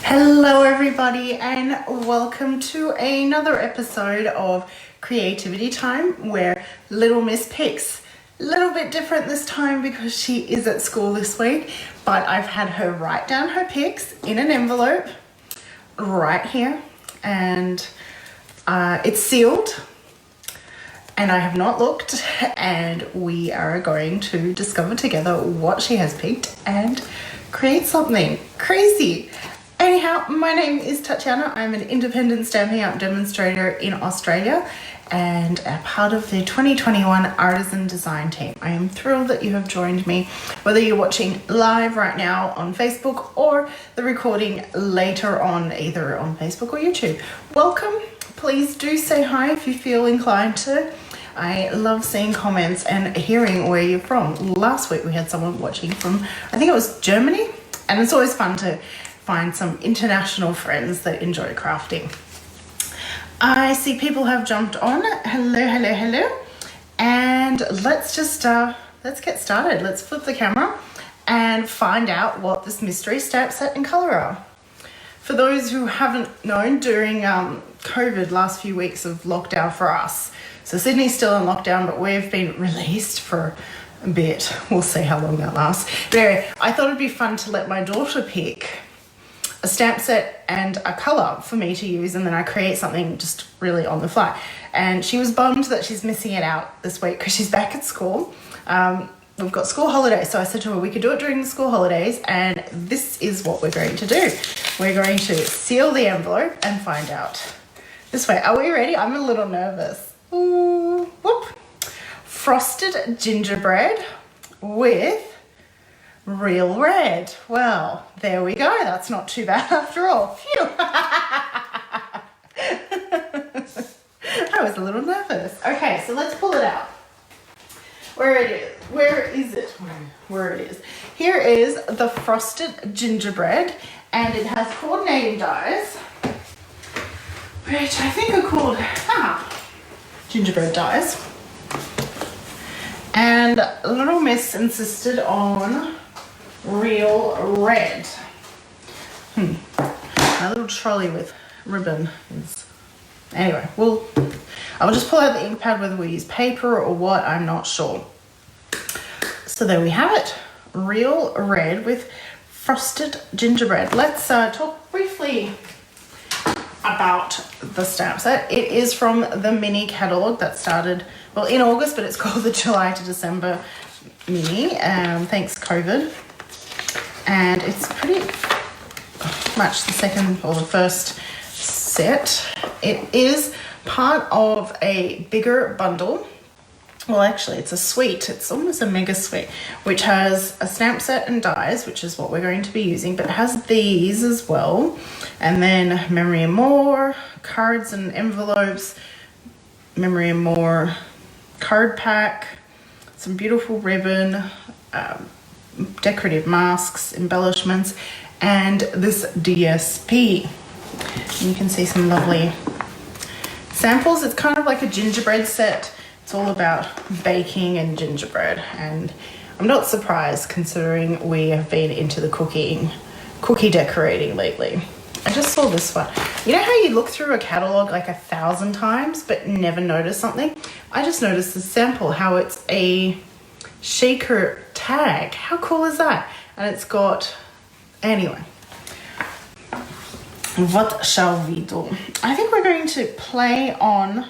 Hello everybody and welcome to another episode of Creativity Time where Little Miss picks. A little bit different this time because she is at school this week, but I've had her write down her picks in an envelope right here and it's sealed and I have not looked, and we are going to discover together what she has picked and create something crazy. Anyhow, my name is Tatiana. I'm an independent Stampin' Up! Demonstrator in Australia and a part of the 2021 Artisan Design team. I am thrilled that you have joined me, whether you're watching live right now on Facebook or the recording later on, either on Facebook or YouTube. Welcome. Please do say hi if you feel inclined to. I love seeing comments and hearing where you're from. Last week we had someone watching from, I think it was Germany, and it's always fun to find some international friends that enjoy crafting. I see people have jumped on. Hello. And let's get started. Let's flip the camera and find out what this mystery stamp set and color are. For those who haven't known, during COVID, last few weeks of lockdown for us, so Sydney's still in lockdown, but we've been released for a bit. We'll see how long that lasts. But anyway, I thought it'd be fun to let my daughter pick a stamp set and a color for me to use, and then I create something just really on the fly. And she was bummed that she's missing it out this week because she's back at school. We've got school holidays, so I said to her we could do it during the school holidays, and this is what we're going to do. We're going to seal the envelope and find out this way. Are we ready? I'm a little nervous. Ooh, whoop. Frosted gingerbread with real red. Well, there we go. That's not too bad after all. Phew. I was a little nervous. Okay, so let's pull it out. Where is it? Here is the frosted gingerbread, and it has coordinating dies, which I think are called gingerbread dies. And Little Miss insisted on real red. My little trolley with ribbon is... Anyway, I'll just pull out the ink pad, whether we use paper or what, I'm not sure. So there we have it. Real red with frosted gingerbread. Let's talk briefly about the stamp set. It is from the mini catalogue that started, well, in August, but it's called the July to December mini, thanks COVID. And it's pretty much the second or the first set. It is part of a bigger bundle. Well, actually, it's a suite. It's almost a mega suite, which has a stamp set and dies, which is what we're going to be using, but it has these as well. And then Memory and More, cards and envelopes, Memory and More, card pack, some beautiful ribbon, decorative masks, embellishments, and this DSP. And you can see some lovely samples. It's kind of like a gingerbread set. It's all about baking and gingerbread, and I'm not surprised considering we have been into the cookie decorating lately. I just saw this one. You know how you look through a catalogue like 1,000 times but never notice something? I just noticed the sample, how it's a shaker tag. How cool is that? And it's got... Anyway. What shall we do? I think we're going to play on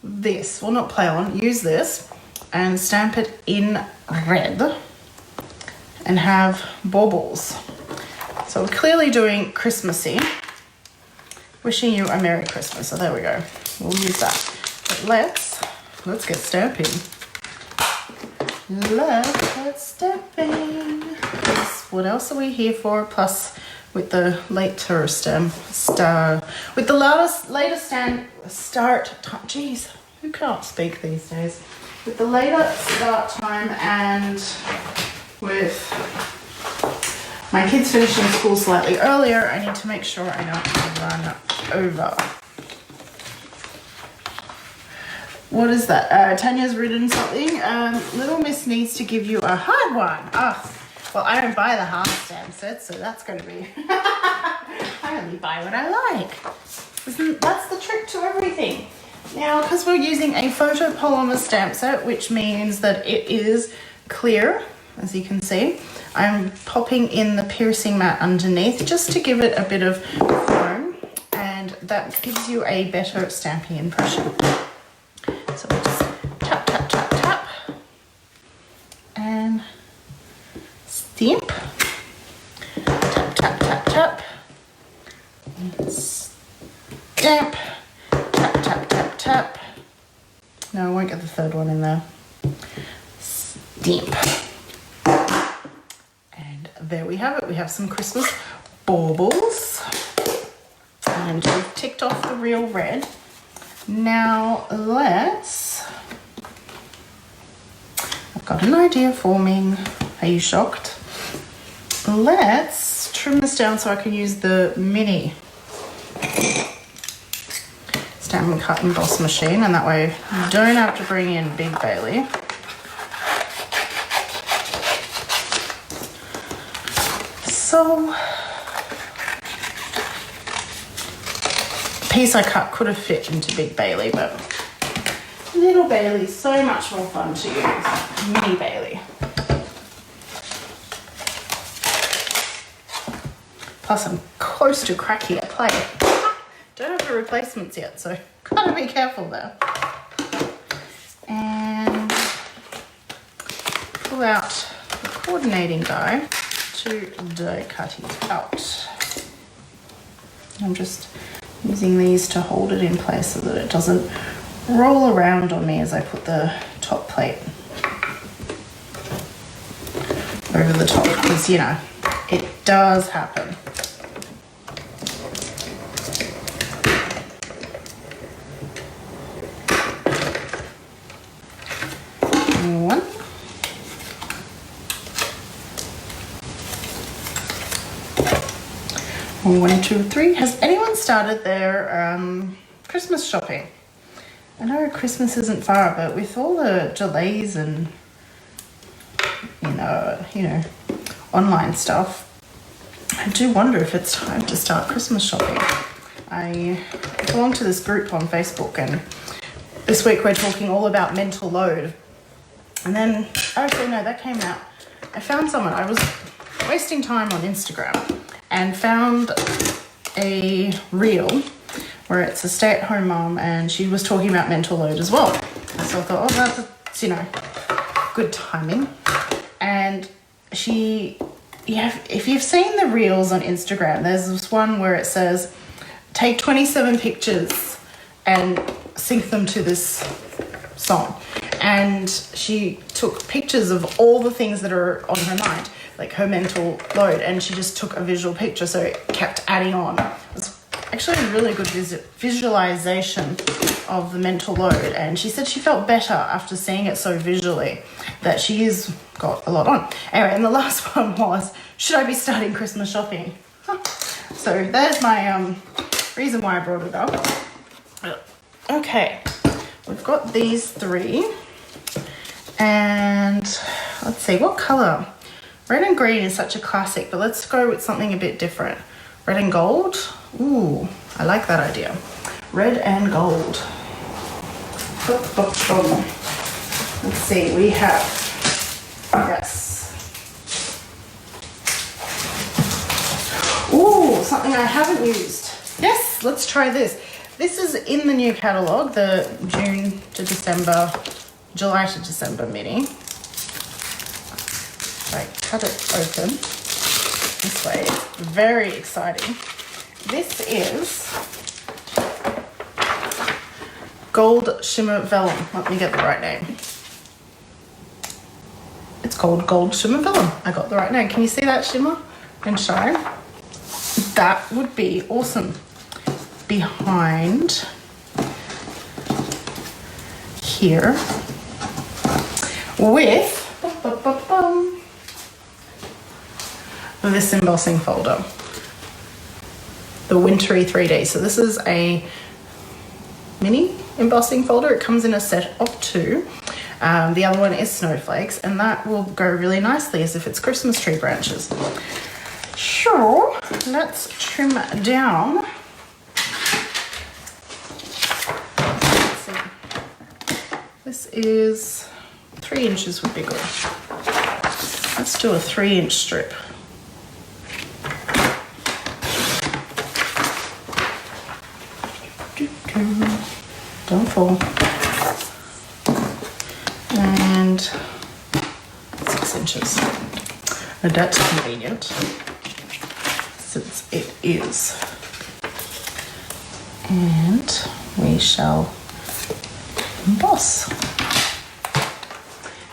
this. Well, not play on. Use this and stamp it in red and have baubles. So we're clearly doing Christmassy. Wishing you a Merry Christmas. So there we go. We'll use that. But let's get stamping. Let's get stamping. What else are we here for? Plus, with the later start time. Jeez, who can't speak these days? With the later start time and with my kids finishing school slightly earlier, I need to make sure I don't run over. What is that? Tanya's written something. Little Miss needs to give you a hard one. Well, I don't buy the half stamp set, so that's going to be what I like. That's the trick to everything. Now, because we're using a photopolymer stamp set, which means that it is clear, as you can see, I'm popping in the piercing mat underneath just to give it a bit of foam, and that gives you a better stamping impression. So we'll just tap, tap, tap, tap, and stamp. Tap, tap, tap, tap, and stamp. Tap, tap, tap, tap. No, I won't get the third one in there. Stamp. And there we have it. We have some Christmas baubles. And we've ticked off the real red. Now I've got an idea forming. Are you shocked? Let's trim this down so I can use the mini Stamp and Cut Emboss machine, and that way you don't have to bring in Big Bailey. So, the piece I cut could have fit into Big Bailey, but Little Bailey's so much more fun to use. Mini Bailey. Plus I'm close to cracking a plate. Don't have the replacements yet, so gotta be careful there. And pull out the coordinating die to die cut it out. I'm just using these to hold it in place so that it doesn't roll around on me as I put the top plate over the top, because you know, it does happen. One, two, three. Has anyone started their Christmas shopping? I know Christmas isn't far, but with all the delays and you know, online stuff, I do wonder if it's time to start Christmas shopping. I belong to this group on Facebook, and this week we're talking all about mental load. And then, actually no, that came out. I found someone, I was wasting time on Instagram and found a reel where it's a stay-at-home mom and she was talking about mental load as well. So I thought, oh, that's, you know, good timing. And if you've seen the reels on Instagram, there's this one where it says, take 27 pictures and sync them to this song. And she took pictures of all the things that are on her mind, like her mental load, and she just took a visual picture, so it kept adding on. It was actually a really good visualization of the mental load, and she said she felt better after seeing it so visually, that she's got a lot on. Anyway, and the last one was, should I be starting Christmas shopping? So there's my reason why I brought it up. Okay, we've got these three, and let's see, what color? Red and green is such a classic, but let's go with something a bit different. Red and gold. Ooh, I like that idea. Red and gold. Let's see, we have, yes. Ooh, something I haven't used. Yes, let's try this. This is in the new catalogue, the July to December mini. I cut it open this way. It's very exciting. This is Gold Shimmer Vellum. Let me get the right name. It's called Gold Shimmer Vellum. I got the right name. Can you see that shimmer and shine? That would be awesome. Behind here with this embossing folder, the wintry 3D. So this is a mini embossing folder. It comes in a set of two. The other one is snowflakes, and that will go really nicely as if it's Christmas tree branches. Sure. let's trim down. Let's see. This is 3 inches would be good. Let's do a 3-inch strip. Don't fall. And 6 inches. Now that's convenient since it is. And we shall emboss.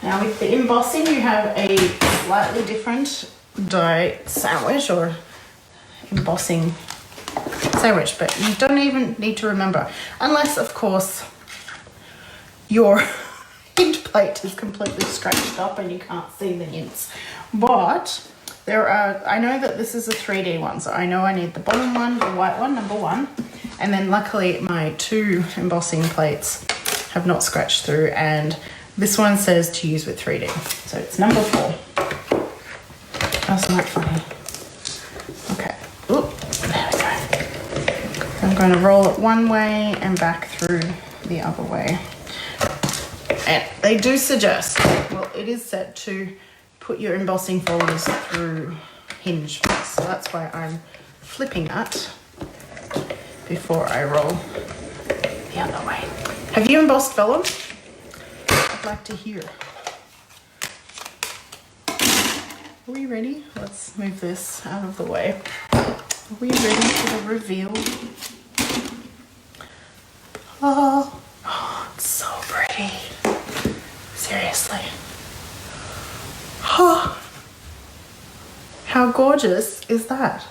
Now with the embossing you have a slightly different die sandwich or embossing sandwich, but you don't even need to remember, unless of course your hinge plate is completely scratched up and you can't see the hints. But there are, I know that this is a 3D one, so I know I need the bottom one, the white one, number 1, and then luckily my 2 embossing plates have not scratched through, and this one says to use with 3D, so it's number 4. That's not funny. Okay, oop, there we go. I'm going to roll it one way and back through the other way. And they do suggest, well, it is set to put your embossing folders through hinge first, so that's why I'm flipping that before I roll the other way. Have you embossed vellum? I'd like to hear. Are we ready? Let's move this out of the way. Are we ready for the reveal? Oh, it's so pretty. Seriously. Oh, how gorgeous is that?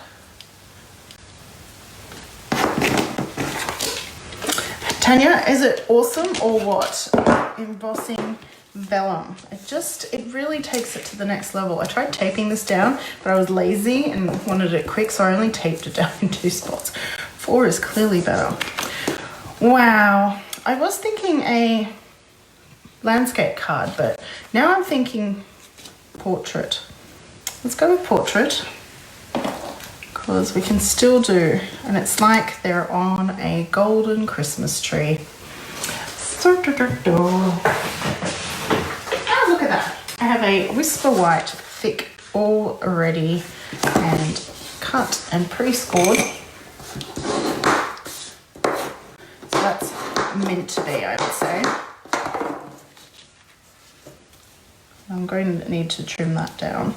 Tanya, is it awesome or what? Embossing vellum. It really takes it to the next level. I tried taping this down, but I was lazy and wanted it quick, so I only taped it down in 2 spots. 4 is clearly better. Wow. I was thinking a landscape card, but now I'm thinking portrait. Let's go with portrait, because we can still do, and it's like they're on a golden Christmas tree. Oh, look at that. I have a Whisper White thick already and cut and pre-scored. So that's meant to be, I would say. I'm going to need to trim that down,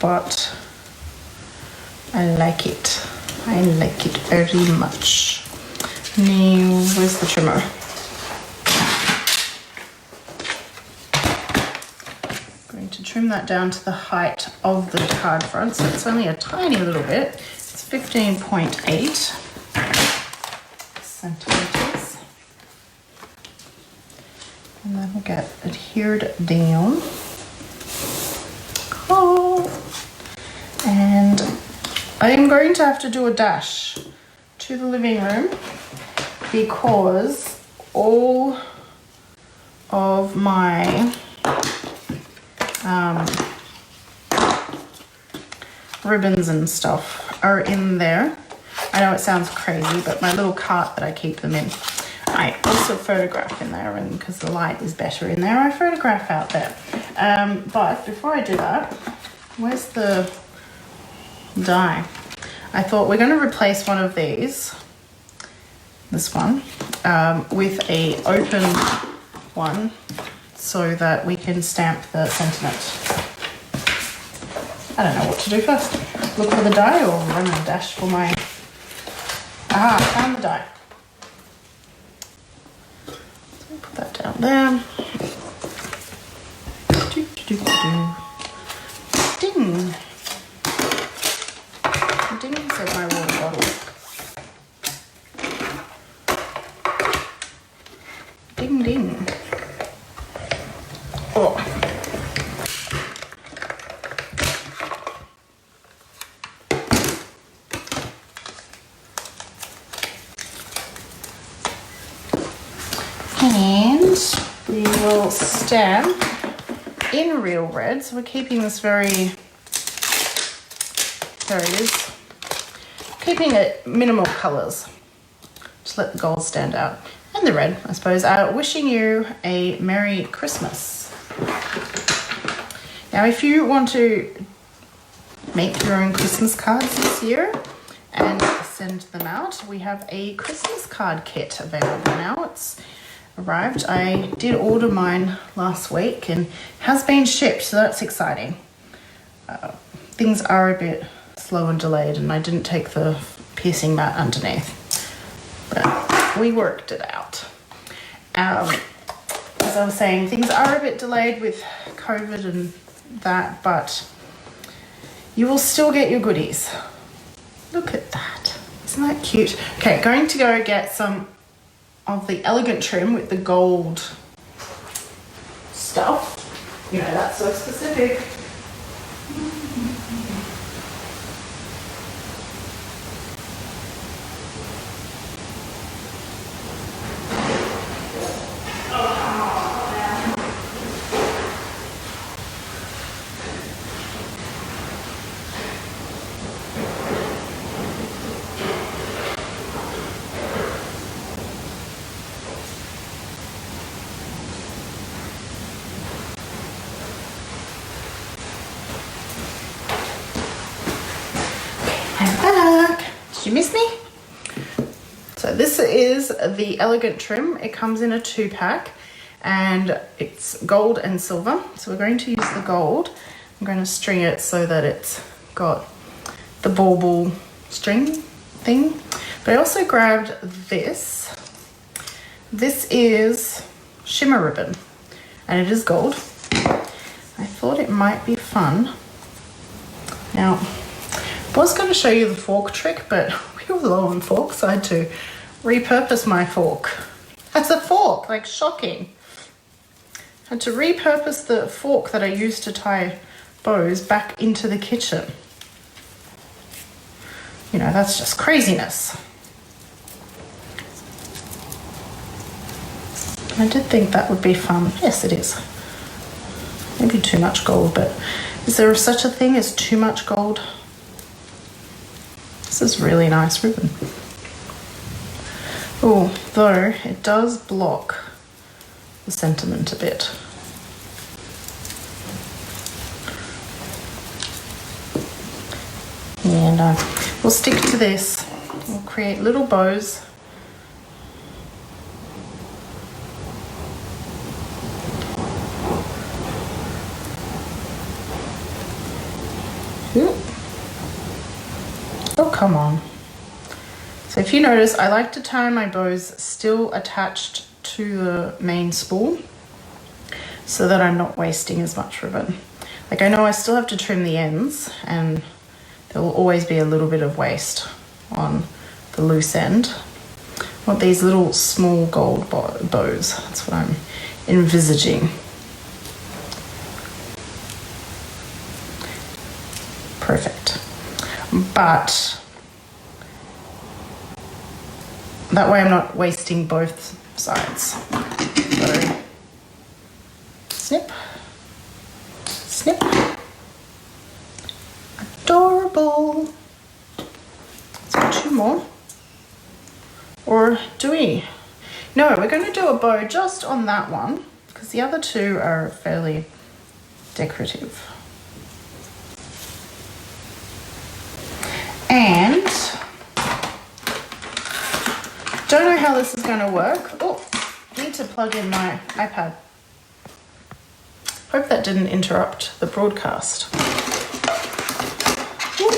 but I like it. I like it very much. Now, where's the trimmer? Going to trim that down to the height of the card front, so it's only a tiny little bit. It's 15.8 centimeters. And that will get adhered down. Oh, and I am going to have to do a dash to the living room because all of my ribbons and stuff are in there. I know it sounds crazy, but my little cart that I keep them in, I also photograph in there, and because the light is better in there, I photograph out there. But before I do that, where's the die? I thought we're going to replace one of these, this one, with a open one so that we can stamp the sentiment. I don't know what to do first. Look for the die or run a dash for my... Ah, I found the die. So put that down there. Ding. Ding said my water bottle. Ding ding. Oh. And we will stamp in real red. So we're keeping this very, there it is, keeping it minimal colours. Just let the gold stand out. And the red, I suppose. Wishing you a Merry Christmas. Now, if you want to make your own Christmas cards this year and send them out, we have a Christmas card kit available now. It's arrived. I did order mine last week and has been shipped, so that's exciting. Things are a bit slow and delayed, and I didn't take the piercing mat underneath, but we worked it out. As I was saying, things are a bit delayed with COVID and that, but you will still get your goodies. Look at that. Isn't that cute? Okay, going to go get some of the elegant trim with the gold stuff. You know, that's so specific. Did you miss me? So this is the elegant trim. It comes in a 2-pack and it's gold and silver. So we're going to use the gold. I'm going to string it so that it's got the bauble string thing. But I also grabbed this. This is shimmer ribbon and it is gold. I thought it might be fun. Now, I was going to show you the fork trick, but we were low on forks, so I had to repurpose my fork as a fork. Like, shocking. I had to repurpose the fork that I used to tie bows back into the kitchen. You know, that's just craziness. I did think that would be fun. Yes, it is. Maybe too much gold, but is there such a thing as too much gold? This is really nice ribbon. Oh, though it does block the sentiment a bit. And we'll stick to this. We'll create little bows. Ooh. Oh, come on. So if you notice, I like to tie my bows still attached to the main spool so that I'm not wasting as much ribbon. Like, I know I still have to trim the ends and there will always be a little bit of waste on the loose end. I want these little small gold bows. That's what I'm envisaging. Perfect. But that way I'm not wasting both sides. So snip, snip. Adorable. Let's do 2 more. Or do we? No, we're going to do a bow just on that one because the other 2 are fairly decorative. And don't know how this is going to work. Oh, need to plug in my iPad. Hope that didn't interrupt the broadcast. Ooh,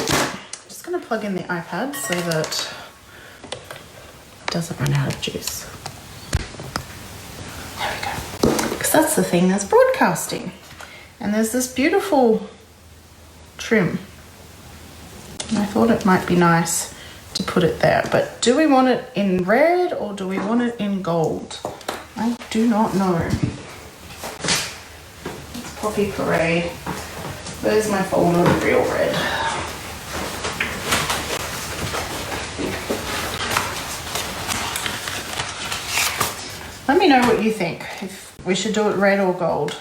just going to plug in the iPad so that it doesn't run out of juice. There we go. Because that's the thing, that's broadcasting. And there's this beautiful trim. And I thought it might be nice to put it there. But do we want it in red or do we want it in gold? I do not know. It's Poppy Parade. Where's my folder of real red? Let me know what you think, if we should do it red or gold.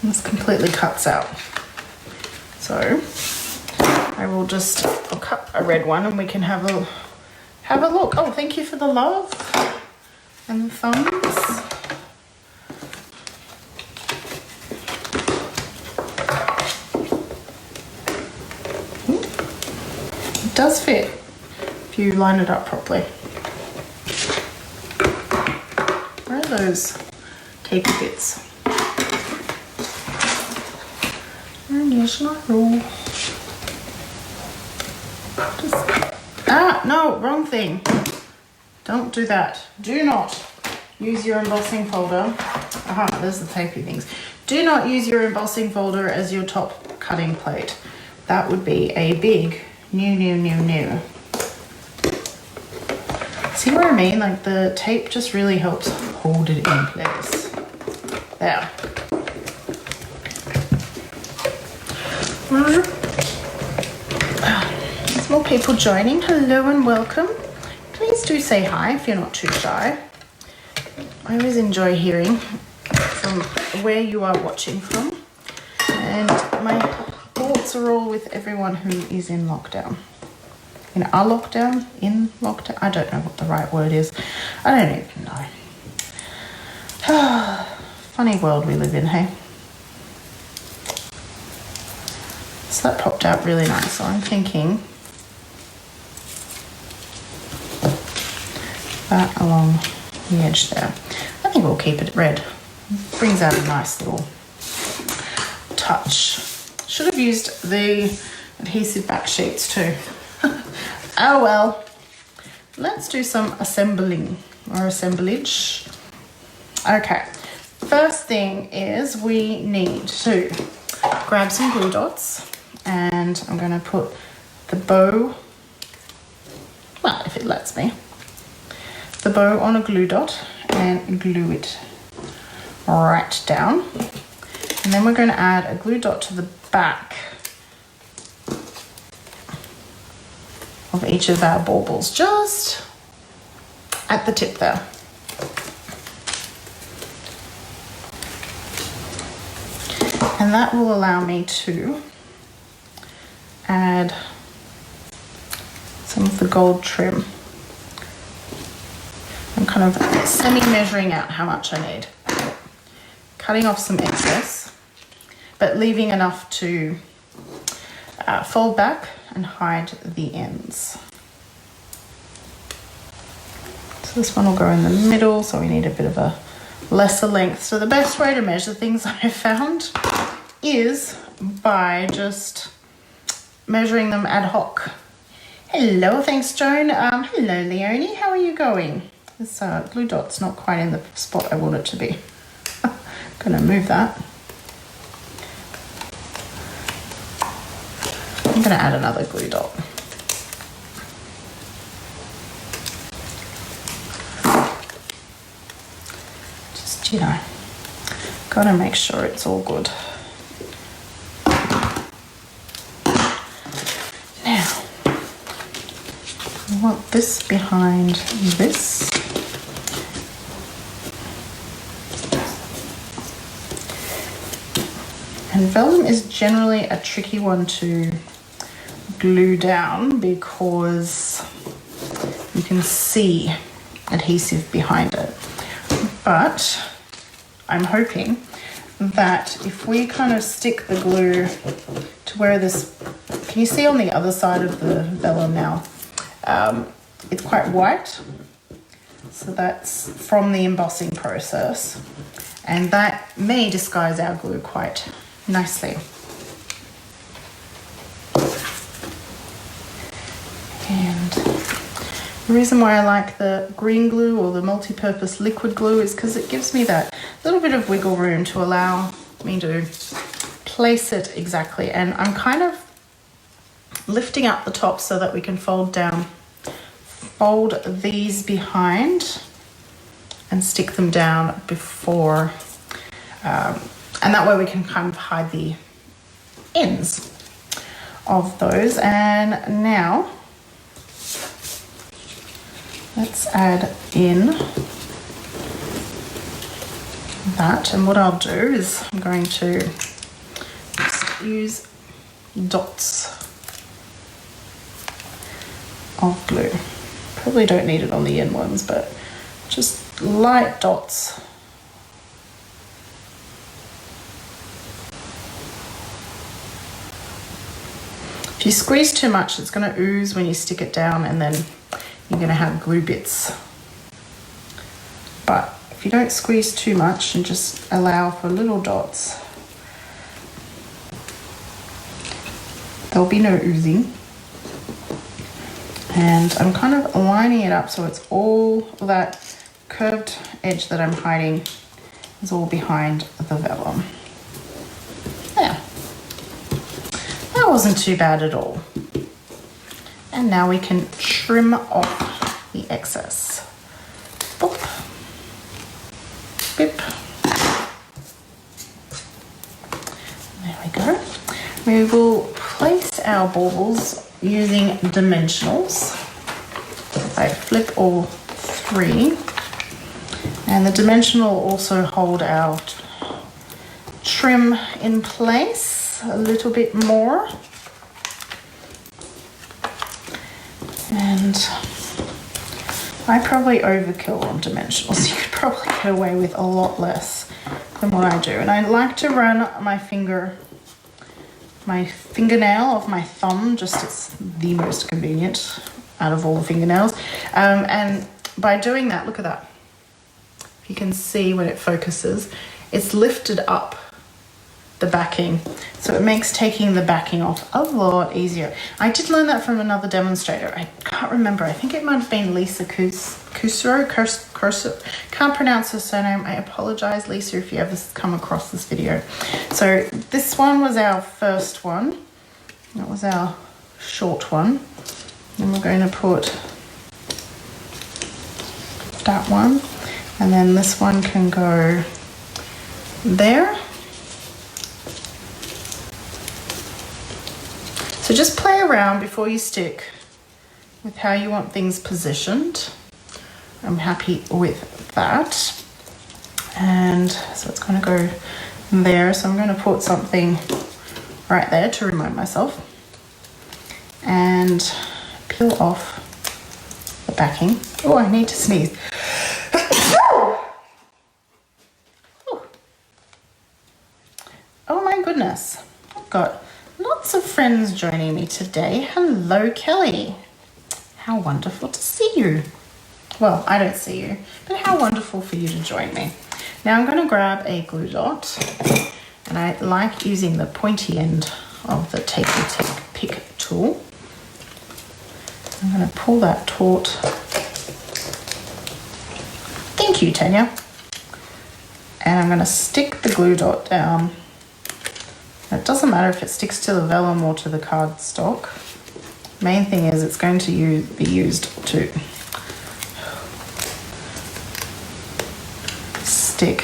This completely cuts out. So I will just, I'll cut a red one and we can have a look. Oh, thank you for the love and the thumbs. It does fit if you line it up properly. Where are those tapey bits? And yes, no. No, wrong thing. Don't do that. Do not use your embossing folder. Aha, there's the tapey things. Do not use your embossing folder as your top cutting plate. That would be a big no. See what I mean? Like the tape just really helps hold it in place. There. There's more people joining. Hello and welcome. Please do say hi if you're not too shy. I always enjoy hearing from where you are watching from. And my thoughts are all with everyone who is in lockdown. In our lockdown? In lockdown? I don't know what the right word is. I don't even know. Funny world we live in, hey? So that popped out really nice. So I'm thinking that along the edge there. I think we'll keep it red. Brings out a nice little touch. Should have used the adhesive back sheets too. Oh well. Let's do some assembling or assemblage. Okay. First thing is we need to grab some glue dots and I'm going to put the bow, well, if it lets me, the bow on a glue dot and glue it right down. And then we're going to add a glue dot to the back of each of our baubles, just at the tip there. And that will allow me to add some of the gold trim. I'm kind of semi-measuring out how much I need. Cutting off some excess, but leaving enough to fold back and hide the ends. So this one will go in the middle, so we need a bit of a lesser length. So the best way to measure things I've found is by just measuring them ad hoc. Hello, thanks Joan. Hello Leonie, how are you going? This glue dot's not quite in the spot I want it to be. Gonna move that. I'm gonna add another glue dot. Just, you know, gotta make sure it's all good. Now, I want this behind this. And vellum is generally a tricky one to glue down because you can see adhesive behind it. But I'm hoping that if we kind of stick the glue to where this, can you see on the other side of the vellum now? It's quite white. So that's from the embossing process. And that may disguise our glue quite nicely. And the reason why I like the green glue or the multi-purpose liquid glue is because it gives me that little bit of wiggle room to allow me to place it exactly. And I'm kind of lifting up the top so that we can fold these behind and stick them down before, and that way we can kind of hide the ends of those. And now let's add in that. And what I'll do is I'm going to just use dots of glue. Probably don't need it on the end ones, but just light dots. If you squeeze too much, it's going to ooze when you stick it down, and then you're going to have glue bits. But if you don't squeeze too much and just allow for little dots, there'll be no oozing. And I'm kind of lining it up so it's all that curved edge that I'm hiding is all behind the vellum. Yeah, that wasn't too bad at all. And now we can trim off the excess. Boop. Bip. There we go. We will place our baubles using dimensionals. I flip all three, and the dimensional will also hold our trim in place a little bit more. And I probably overkill on dimensionals. You could probably get away with a lot less than what I do. And I like to run my fingernail of my thumb, just it's the most convenient out of all the fingernails. And by doing that, look at that. If you can see when it focuses, it's lifted up the backing. So it makes taking the backing off a lot easier. I did learn that from another demonstrator. I can't remember. I think it might have been Lisa Cusero. Can't pronounce her surname. I apologize, Lisa, if you ever come across this video. So this one was our first one. That was our short one. And we're going to put that one. And then this one can go there. So just play around before you stick with how you want things positioned. I'm happy with that. And so it's going to go there. So I'm going to put something right there to remind myself. And peel off the backing. Oh, I need to sneeze. Oh my goodness. I've got lots of friends joining me today. Hello, Kelly. How wonderful to see you. Well, I don't see you, but how wonderful for you to join me. Now I'm going to grab a glue dot, and I like using the pointy end of the Take Pick tool. I'm going to pull that taut. Thank you, Tanya. And I'm going to stick the glue dot down. It doesn't matter if it sticks to the vellum or to the cardstock. Main thing is it's going to be used to stick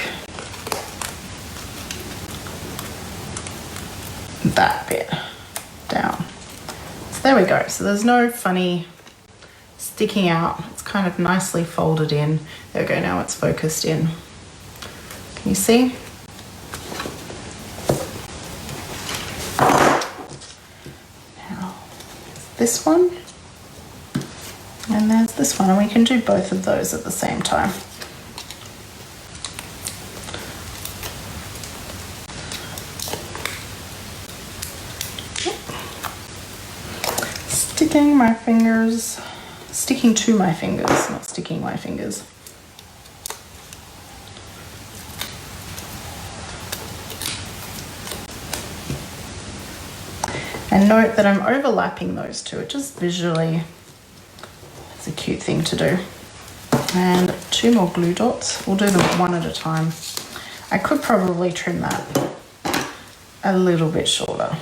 that bit down. So there we go. So there's no funny sticking out. It's kind of nicely folded in. There we go. Now it's focused in. Can you see? This one, and there's this one, and we can do both of those at the same time. Sticking to my fingers, not sticking my fingers. And note that I'm overlapping those two. It just visually is a cute thing to do. And 2 more glue dots. We'll do them one at a time. I could probably trim that a little bit shorter.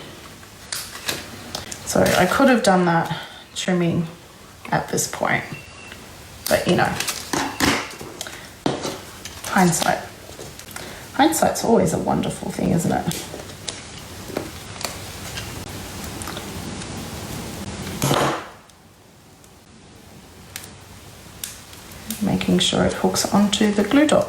So I could have done that trimming at this point. But you know, hindsight. Hindsight's always a wonderful thing, isn't it? Making sure it hooks onto the glue dot.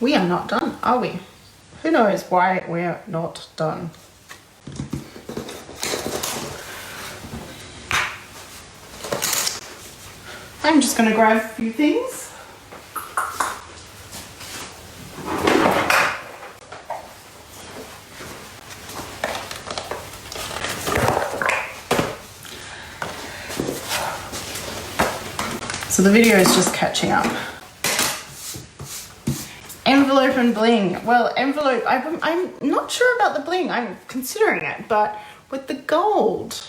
we are not done, are we? Who knows why we're not done? I'm just going to grab a few things. So the video is just catching up. Envelope and bling. Well, envelope, I'm not sure about the bling. I'm considering it, but with the gold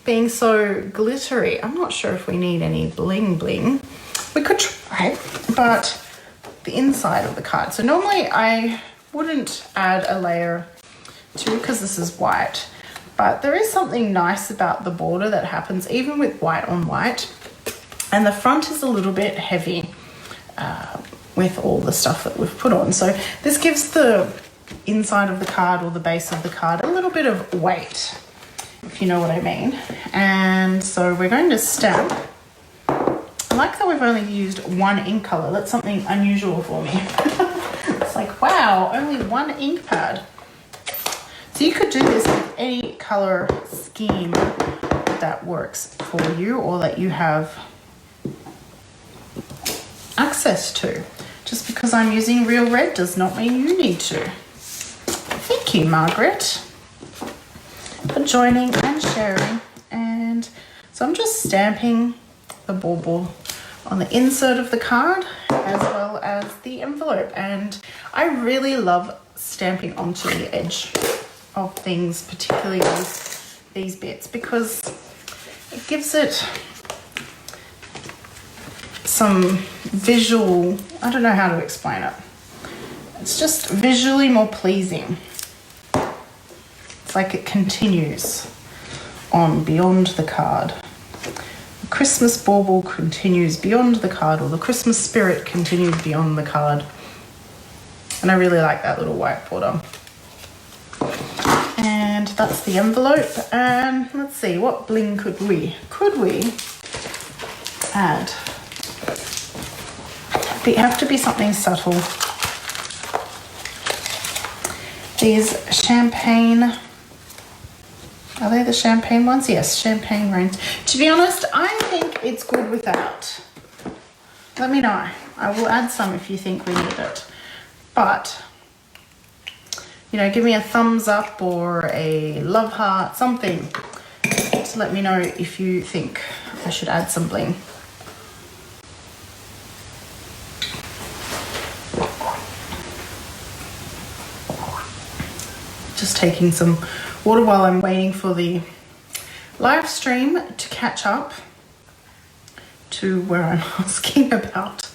being so glittery, I'm not sure if we need any bling bling. We could try, but the inside of the card. So normally I wouldn't add a layer to, because this is white, but there is something nice about the border that happens even with white on white. And the front is a little bit heavy with all the stuff that we've put on. So this gives the inside of the card or the base of the card a little bit of weight, if you know what I mean. And so we're going to stamp. I like that we've only used one ink color. That's something unusual for me. It's like, wow, only one ink pad. So you could do this with any color scheme that works for you or that you have access to. Just because I'm using real red does not mean you need to. Thank you, Margaret, for joining and sharing. And so I'm just stamping the bauble on the insert of the card as well as the envelope. And I really love stamping onto the edge of things, particularly these bits, because it gives it some visual, I don't know how to explain it. It's just visually more pleasing. It's like it continues on beyond the card. The Christmas bauble continues beyond the card, or the Christmas spirit continues beyond the card. And I really like that little white border. And that's the envelope. And let's see, what bling could we add? They have to be something subtle. These champagne, are they the champagne ones? Yes, champagne rings. To be honest, I think it's good without. Let me know. I will add some if you think we need it. But, you know, give me a thumbs up or a love heart, something to let me know if you think I should add some bling. Just taking some water while I'm waiting for the live stream to catch up to where I'm asking about.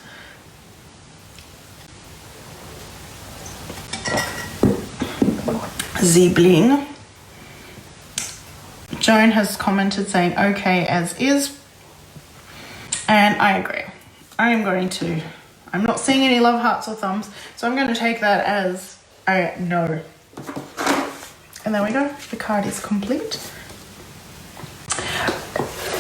The bling. Joan has commented saying okay as is, and I agree. I'm not seeing any love hearts or thumbs, so I'm going to take that as a no. And there we go, the card is complete.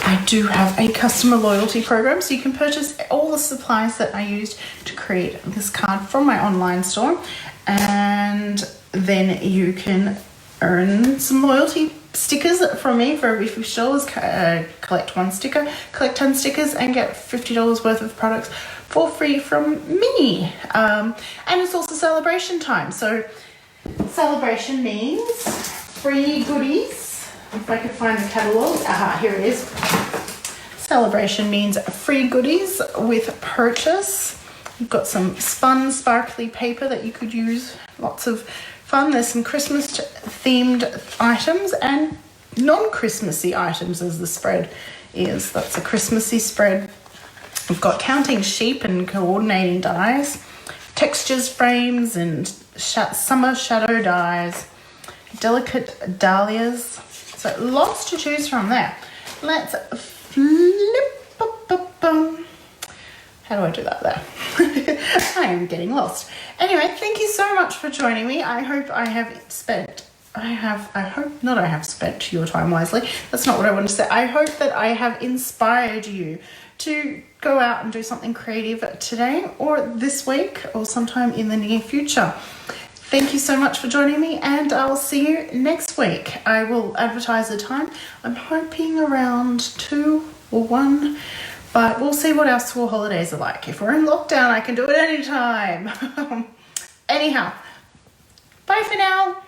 I do have a customer loyalty program, so you can purchase all the supplies that I used to create this card from my online store, and then you can earn some loyalty stickers from me for every $50. Collect one sticker, collect 10 stickers, and get $50 worth of products for free from me. And it's also celebration time, so celebration means free goodies. If I could find the catalogue, here it is. Celebration means free goodies with purchase. You've got some spun sparkly paper that you could use. Lots of fun. There's some Christmas themed items and non-Christmassy items, as the spread is. That's a Christmassy spread. We've got counting sheep and coordinating dies, textures frames and summer shadow dies, delicate dahlias. So lots to choose from there. Let's flip. How do I do that there? I am getting lost. Anyway, thank you so much for joining me. I hope I have spent have spent your time wisely. That's not what I want to say. I hope that I have inspired you to go out and do something creative today or this week or sometime in the near future. Thank you so much for joining me, and I'll see you next week. I will advertise the time. I'm hoping around 2 or 1, but we'll see what our school holidays are like. If we're in lockdown, I can do it anytime. Anyhow, bye for now.